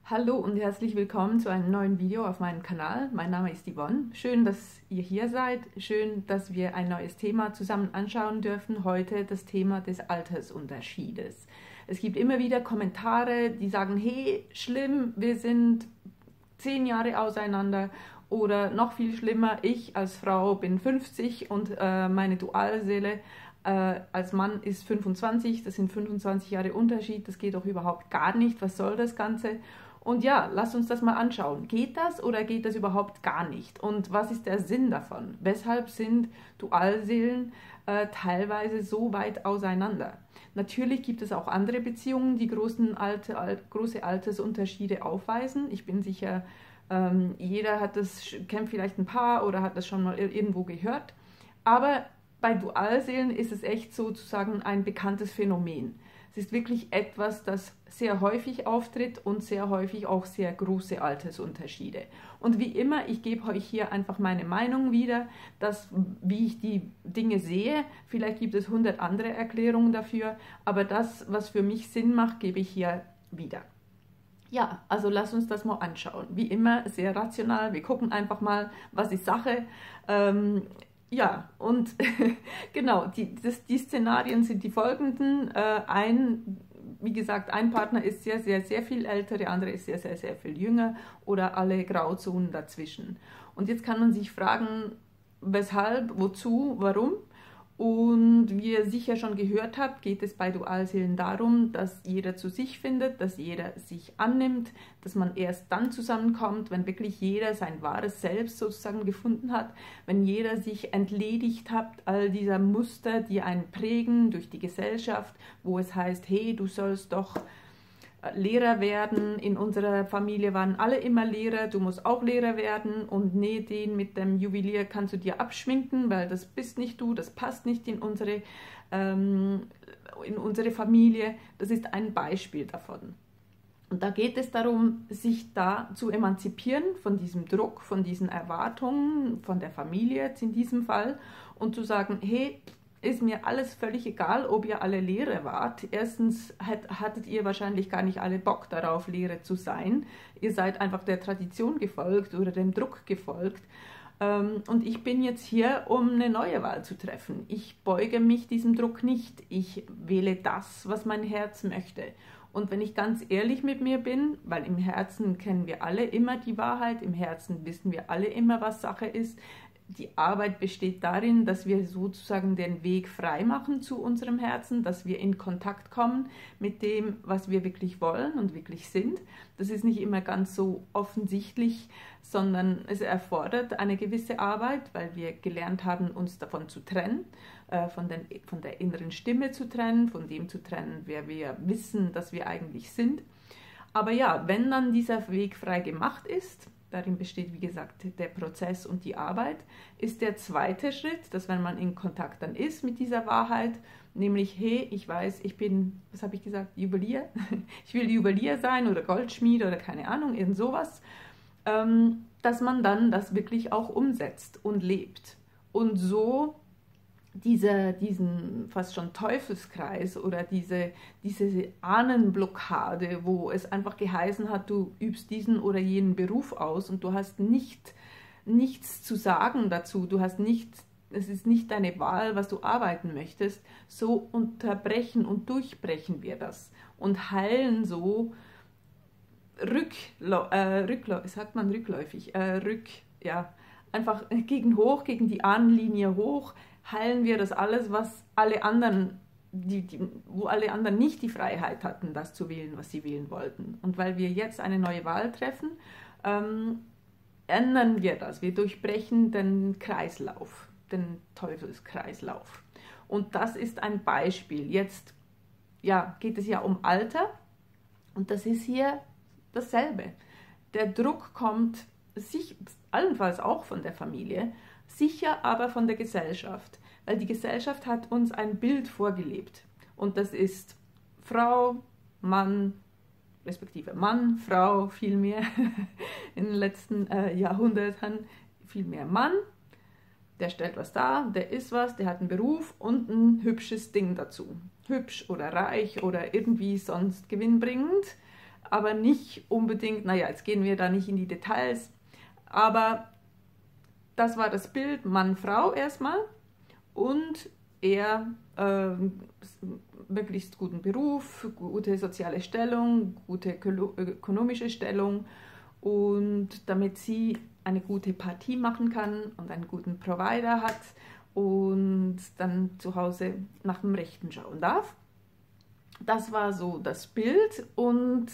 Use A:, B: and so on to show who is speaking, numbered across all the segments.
A: Hallo und herzlich willkommen zu einem neuen Video auf meinem Kanal. Mein Name ist Yvonne. Schön, dass ihr hier seid. Schön, dass wir ein neues Thema zusammen anschauen dürfen. Heute das Thema des Altersunterschiedes. Es gibt immer wieder Kommentare, die sagen, hey, schlimm, wir sind 10 Jahre auseinander. Oder noch viel schlimmer, ich als Frau bin 50 und meine Dualseele als Mann ist 25. Das sind 25 Jahre Unterschied. Das geht doch überhaupt gar nicht. Was soll das Ganze? Und ja, lasst uns das mal anschauen. Geht das oder geht das überhaupt gar nicht? Und was ist der Sinn davon? Weshalb sind Dualseelen teilweise so weit auseinander? Natürlich gibt es auch andere Beziehungen, die große Altersunterschiede aufweisen. Ich bin sicher, jeder kennt vielleicht ein Paar oder hat das schon mal irgendwo gehört. Aber bei Dualseelen ist es echt sozusagen ein bekanntes Phänomen. Es ist wirklich etwas, das sehr häufig auftritt und sehr häufig auch sehr große Altersunterschiede. Und wie immer, ich gebe euch hier einfach meine Meinung wieder, wie ich die Dinge sehe. Vielleicht gibt es 100 andere Erklärungen dafür, aber das, was für mich Sinn macht, gebe ich hier wieder. Ja, also lasst uns das mal anschauen. Wie immer, sehr rational. Wir gucken einfach mal, was ist Sache. Ja, und genau, die Szenarien sind die folgenden. Wie gesagt, ein Partner ist sehr, sehr, sehr viel älter, der andere ist sehr, sehr, sehr viel jünger oder alle Grauzonen dazwischen. Und jetzt kann man sich fragen, weshalb, wozu, warum? Und wie ihr sicher schon gehört habt, geht es bei Dualseelen darum, dass jeder zu sich findet, dass jeder sich annimmt, dass man erst dann zusammenkommt, wenn wirklich jeder sein wahres Selbst sozusagen gefunden hat, wenn jeder sich entledigt hat, all dieser Muster, die einen prägen durch die Gesellschaft, wo es heißt, hey, du sollst doch Lehrer werden. In unserer Familie waren alle immer Lehrer, du musst auch Lehrer werden und nee, den mit dem Juwelier kannst du dir abschminken, weil das bist nicht du, das passt nicht in unsere Familie. Das ist ein Beispiel davon. Und da geht es darum, sich da zu emanzipieren von diesem Druck, von diesen Erwartungen, von der Familie jetzt in diesem Fall und zu sagen, hey, ist mir alles völlig egal, ob ihr alle Lehrer wart. Erstens hattet ihr wahrscheinlich gar nicht alle Bock darauf, Lehrer zu sein. Ihr seid einfach der Tradition gefolgt oder dem Druck gefolgt. Und ich bin jetzt hier, um eine neue Wahl zu treffen. Ich beuge mich diesem Druck nicht. Ich wähle das, was mein Herz möchte. Und wenn ich ganz ehrlich mit mir bin, weil im Herzen kennen wir alle immer die Wahrheit, im Herzen wissen wir alle immer, was Sache ist. Die Arbeit besteht darin, dass wir sozusagen den Weg frei machen zu unserem Herzen, dass wir in Kontakt kommen mit dem, was wir wirklich wollen und wirklich sind. Das ist nicht immer ganz so offensichtlich, sondern es erfordert eine gewisse Arbeit, weil wir gelernt haben, uns davon zu trennen, von der inneren Stimme zu trennen, von dem zu trennen, wer wir wissen, dass wir eigentlich sind. Aber ja, wenn dann dieser Weg frei gemacht ist, darin besteht, wie gesagt, der Prozess und die Arbeit, ist der zweite Schritt, dass wenn man in Kontakt dann ist mit dieser Wahrheit, nämlich, hey, ich weiß, ich bin, was habe ich gesagt, Juwelier? Ich will Juwelier sein oder Goldschmied oder keine Ahnung, irgend sowas, dass man dann das wirklich auch umsetzt und lebt. Und so diesen fast schon Teufelskreis oder diese Ahnenblockade, wo es einfach geheißen hat, du übst diesen oder jenen Beruf aus und du hast nichts zu sagen dazu, es ist nicht deine Wahl, was du arbeiten möchtest, so unterbrechen und durchbrechen wir das und heilen so einfach gegen die Ahnenlinie hoch, heilen wir das alles, was alle anderen, wo alle anderen nicht die Freiheit hatten, das zu wählen, was sie wählen wollten. Und weil wir jetzt eine neue Wahl treffen, ändern wir das. Wir durchbrechen den Kreislauf, den Teufelskreislauf. Und das ist ein Beispiel. Jetzt geht es ja um Alter und das ist hier dasselbe. Der Druck kommt allenfalls auch von der Familie, sicher aber von der Gesellschaft, weil die Gesellschaft hat uns ein Bild vorgelebt und das ist Frau, Mann, respektive Mann, Frau vielmehr, in den letzten Jahrhunderten vielmehr Mann, der stellt was dar, der ist was, der hat einen Beruf und ein hübsches Ding dazu, hübsch oder reich oder irgendwie sonst gewinnbringend. aber nicht unbedingt, naja, jetzt gehen wir da nicht in die Details, aber das war das Bild Mann-Frau erstmal und er möglichst guten Beruf, gute soziale Stellung, gute ökonomische Stellung und damit sie eine gute Partie machen kann und einen guten Provider hat und dann zu Hause nach dem Rechten schauen darf. Das war so das Bild und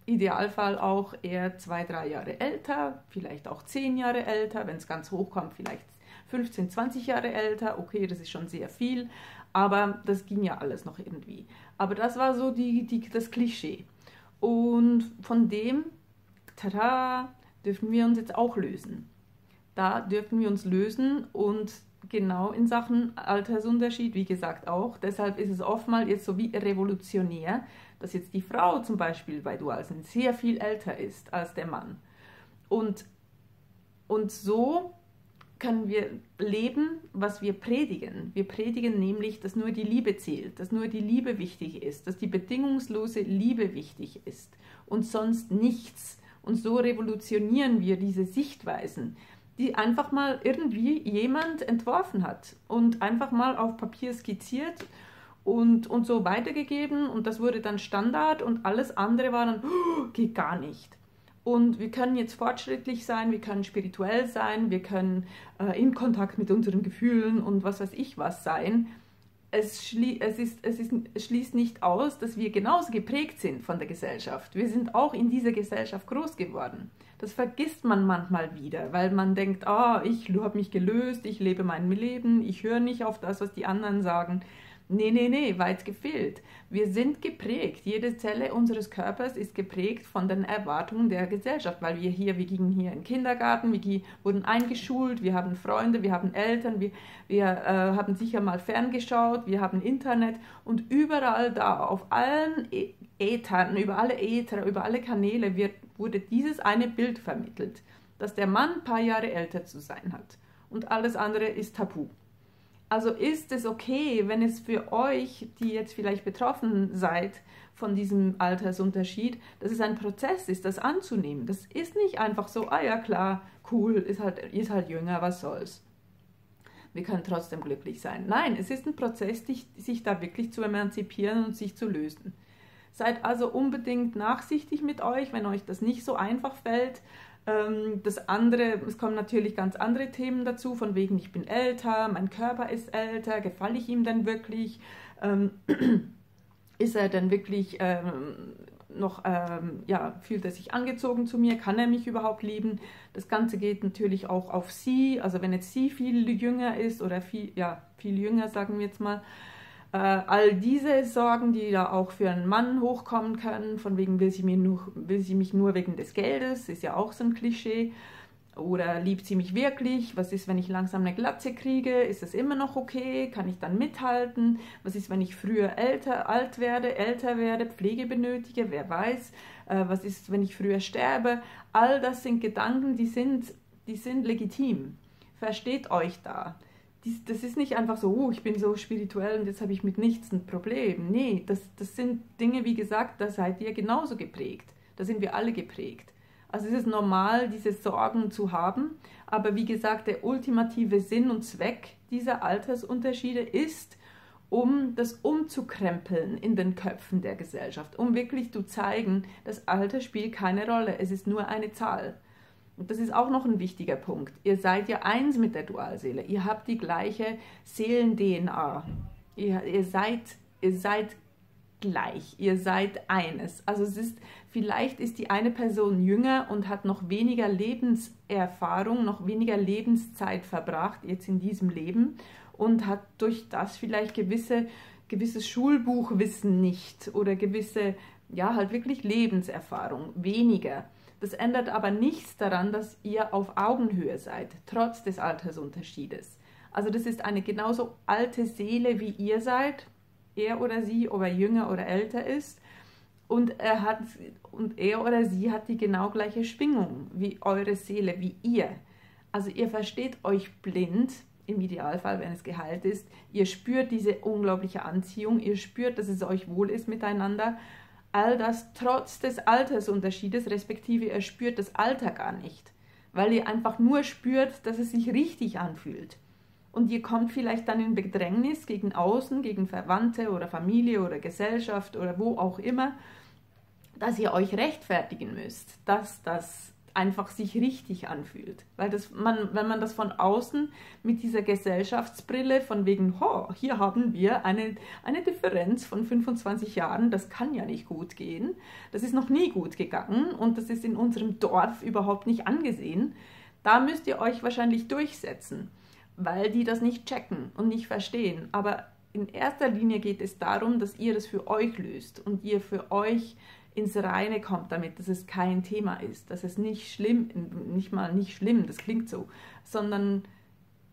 A: Idealfall auch eher 2, 3 Jahre älter, vielleicht auch 10 Jahre älter, wenn es ganz hoch kommt, vielleicht 15, 20 Jahre älter. Okay, das ist schon sehr viel, aber das ging ja alles noch irgendwie. Aber das war so das Klischee. Und von dem, tada, dürfen wir uns jetzt auch lösen. Da dürfen wir uns lösen und genau in Sachen Altersunterschied, wie gesagt auch. Deshalb ist es oftmals jetzt so wie revolutionär, dass jetzt die Frau zum Beispiel bei Dualsein sehr viel älter ist als der Mann. Und so können wir leben, was wir predigen. Wir predigen nämlich, dass nur die Liebe zählt, dass nur die Liebe wichtig ist, dass die bedingungslose Liebe wichtig ist und sonst nichts. Und so revolutionieren wir diese Sichtweisen, die einfach mal irgendwie jemand entworfen hat und einfach mal auf Papier skizziert und so weitergegeben und das wurde dann Standard und alles andere war dann, geht gar nicht. Und wir können jetzt fortschrittlich sein, wir können spirituell sein, wir können in Kontakt mit unseren Gefühlen und was weiß ich was sein. Es schließt nicht aus, dass wir genauso geprägt sind von der Gesellschaft. Wir sind auch in dieser Gesellschaft groß geworden. Das vergisst man manchmal wieder, weil man denkt, ich habe mich gelöst, ich lebe mein Leben, ich höre nicht auf das, was die anderen sagen. Nee, weit gefehlt. Wir sind geprägt. Jede Zelle unseres Körpers ist geprägt von den Erwartungen der Gesellschaft, weil wir gingen hier in den Kindergarten, wir wurden eingeschult, wir haben Freunde, wir haben Eltern, wir haben sicher mal ferngeschaut, wir haben Internet und überall da, auf allen Äthern, über alle Äther, über alle Kanäle wurde dieses eine Bild vermittelt, dass der Mann ein paar Jahre älter zu sein hat und alles andere ist tabu. Also ist es okay, wenn es für euch, die jetzt vielleicht betroffen seid von diesem Altersunterschied, dass es ein Prozess ist, das anzunehmen. Das ist nicht einfach so, ja klar, cool, ist halt jünger, was soll's. Wir können trotzdem glücklich sein. Nein, es ist ein Prozess, sich da wirklich zu emanzipieren und sich zu lösen. Seid also unbedingt nachsichtig mit euch, wenn euch das nicht so einfach fällt. Das andere, es kommen natürlich ganz andere Themen dazu, von wegen ich bin älter, mein Körper ist älter, gefalle ich ihm denn wirklich, ist er denn wirklich fühlt er sich angezogen zu mir, kann er mich überhaupt lieben? Das Ganze geht natürlich auch auf sie, also wenn jetzt sie viel jünger ist oder viel jünger, sagen wir jetzt mal, all diese Sorgen, die da auch für einen Mann hochkommen können, von wegen will sie mich nur wegen des Geldes, ist ja auch so ein Klischee. Oder liebt sie mich wirklich? Was ist, wenn ich langsam eine Glatze kriege? Ist das immer noch okay? Kann ich dann mithalten? Was ist, wenn ich früher älter werde, Pflege benötige? Wer weiß? Was ist, wenn ich früher sterbe? All das sind Gedanken, die sind legitim. Versteht euch da. Das ist nicht einfach so, ich bin so spirituell und jetzt habe ich mit nichts ein Problem. Nee, das sind Dinge, wie gesagt, da seid ihr genauso geprägt. Da sind wir alle geprägt. Also es ist normal, diese Sorgen zu haben, aber wie gesagt, der ultimative Sinn und Zweck dieser Altersunterschiede ist, um das umzukrempeln in den Köpfen der Gesellschaft, um wirklich zu zeigen, das Alter spielt keine Rolle, es ist nur eine Zahl. Und das ist auch noch ein wichtiger Punkt. Ihr seid ja eins mit der Dualseele. Ihr habt die gleiche Seelen-DNA. Ihr seid gleich. Ihr seid eines. Also vielleicht ist die eine Person jünger und hat noch weniger Lebenserfahrung, noch weniger Lebenszeit verbracht jetzt in diesem Leben und hat durch das vielleicht gewisses Schulbuchwissen nicht oder gewisse, halt wirklich Lebenserfahrung weniger. Das ändert aber nichts daran, dass ihr auf Augenhöhe seid, trotz des Altersunterschiedes. Also das ist eine genauso alte Seele, wie ihr seid, er oder sie, ob er jünger oder älter ist. Und er oder sie hat die genau gleiche Schwingung wie eure Seele, wie ihr. Also ihr versteht euch blind, im Idealfall, wenn es geheilt ist. Ihr spürt diese unglaubliche Anziehung, ihr spürt, dass es euch wohl ist miteinander. All das trotz des Altersunterschiedes, respektive ihr spürt das Alter gar nicht, weil ihr einfach nur spürt, dass es sich richtig anfühlt. Und ihr kommt vielleicht dann in Bedrängnis gegen außen, gegen Verwandte oder Familie oder Gesellschaft oder wo auch immer, dass ihr euch rechtfertigen müsst, dass das einfach sich richtig anfühlt. Weil wenn man das von außen mit dieser Gesellschaftsbrille von wegen, hier haben wir eine Differenz von 25 Jahren, das kann ja nicht gut gehen, das ist noch nie gut gegangen und das ist in unserem Dorf überhaupt nicht angesehen, da müsst ihr euch wahrscheinlich durchsetzen, weil die das nicht checken und nicht verstehen. Aber in erster Linie geht es darum, dass ihr das für euch löst und ihr für euch ins Reine kommt damit, dass es kein Thema ist, dass es nicht schlimm, nicht mal nicht schlimm, das klingt so, sondern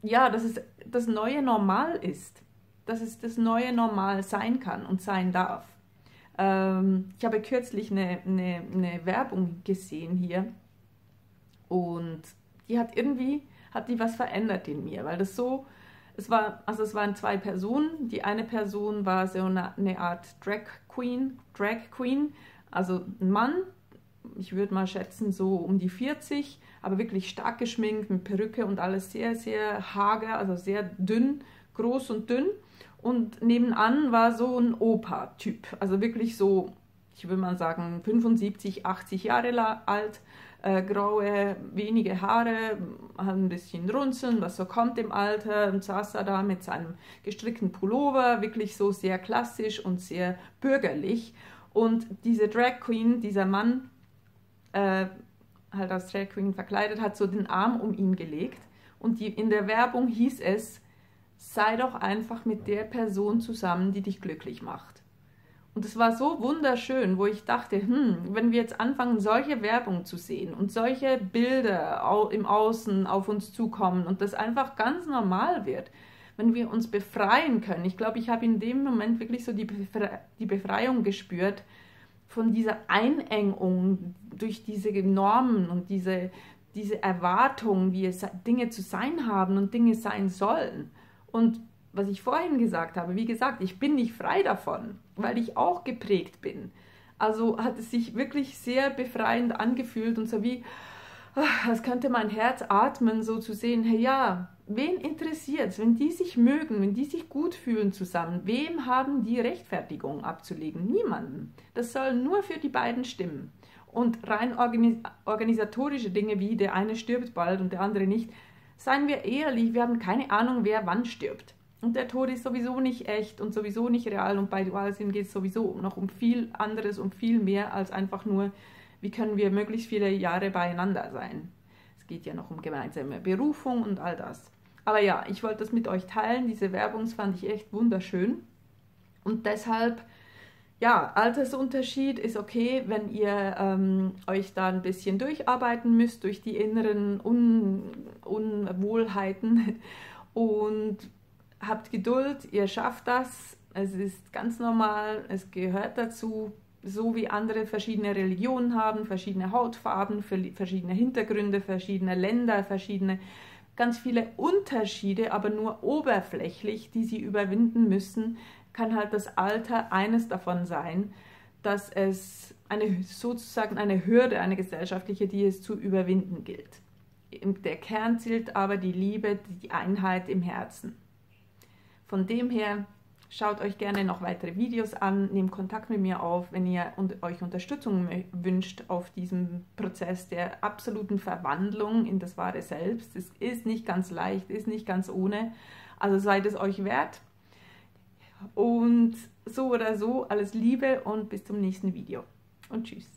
A: ja, dass es das neue Normal ist, dass es das neue Normal sein kann und sein darf. Ich habe kürzlich eine Werbung gesehen hier und die hat was verändert in mir, weil das so, es waren zwei Personen, die eine Person war so eine Art Drag Queen, also ein Mann, ich würde mal schätzen so um die 40, aber wirklich stark geschminkt, mit Perücke und alles sehr, sehr hager, also sehr dünn, groß und dünn. Und nebenan war so ein Opa-Typ, also wirklich so, ich würde mal sagen 75, 80 Jahre alt, graue, wenige Haare, ein bisschen Runzeln, was so kommt im Alter, und saß er da mit seinem gestrickten Pullover, wirklich so sehr klassisch und sehr bürgerlich. Und diese Drag Queen, dieser Mann, halt als Drag Queen verkleidet, hat so den Arm um ihn gelegt. Und in der Werbung hieß es, sei doch einfach mit der Person zusammen, die dich glücklich macht. Und es war so wunderschön, wo ich dachte, wenn wir jetzt anfangen, solche Werbung zu sehen und solche Bilder im Außen auf uns zukommen und das einfach ganz normal wird, wenn wir uns befreien können. Ich glaube, ich habe in dem Moment wirklich so die Befreiung gespürt von dieser Einengung durch diese Normen und diese Erwartungen, wie es Dinge zu sein haben und Dinge sein sollen. Und was ich vorhin gesagt habe, wie gesagt, ich bin nicht frei davon, weil ich auch geprägt bin. Also hat es sich wirklich sehr befreiend angefühlt und so wie, als könnte mein Herz atmen, so zu sehen, hey ja, wen interessiert es, wenn die sich mögen, wenn die sich gut fühlen zusammen, wem haben die Rechtfertigung abzulegen? Niemanden. Das soll nur für die beiden stimmen. Und rein organisatorische Dinge wie der eine stirbt bald und der andere nicht, seien wir ehrlich, wir haben keine Ahnung, wer wann stirbt. Und der Tod ist sowieso nicht echt und sowieso nicht real und bei Dualsinn geht es sowieso noch um viel anderes, um viel mehr als einfach nur, wie können wir möglichst viele Jahre beieinander sein. Es geht ja noch um gemeinsame Berufung und all das. Aber ja, ich wollte das mit euch teilen. Diese Werbung fand ich echt wunderschön. Und deshalb, ja, Altersunterschied ist okay, wenn ihr euch da ein bisschen durcharbeiten müsst durch die inneren Unwohlheiten. Und habt Geduld, ihr schafft das. Es ist ganz normal, es gehört dazu. So wie andere verschiedene Religionen haben, verschiedene Hautfarben, verschiedene Hintergründe, verschiedene Länder, ganz viele Unterschiede, aber nur oberflächlich, die sie überwinden müssen, kann halt das Alter eines davon sein, dass es sozusagen eine Hürde, eine gesellschaftliche, die es zu überwinden gilt. Der Kern zählt aber die Liebe, die Einheit im Herzen. Von dem her, schaut euch gerne noch weitere Videos an, nehmt Kontakt mit mir auf, wenn ihr euch Unterstützung wünscht auf diesem Prozess der absoluten Verwandlung in das wahre Selbst. Es ist nicht ganz leicht, ist nicht ganz ohne, also seid es euch wert. Und so oder so, alles Liebe und bis zum nächsten Video. Und tschüss.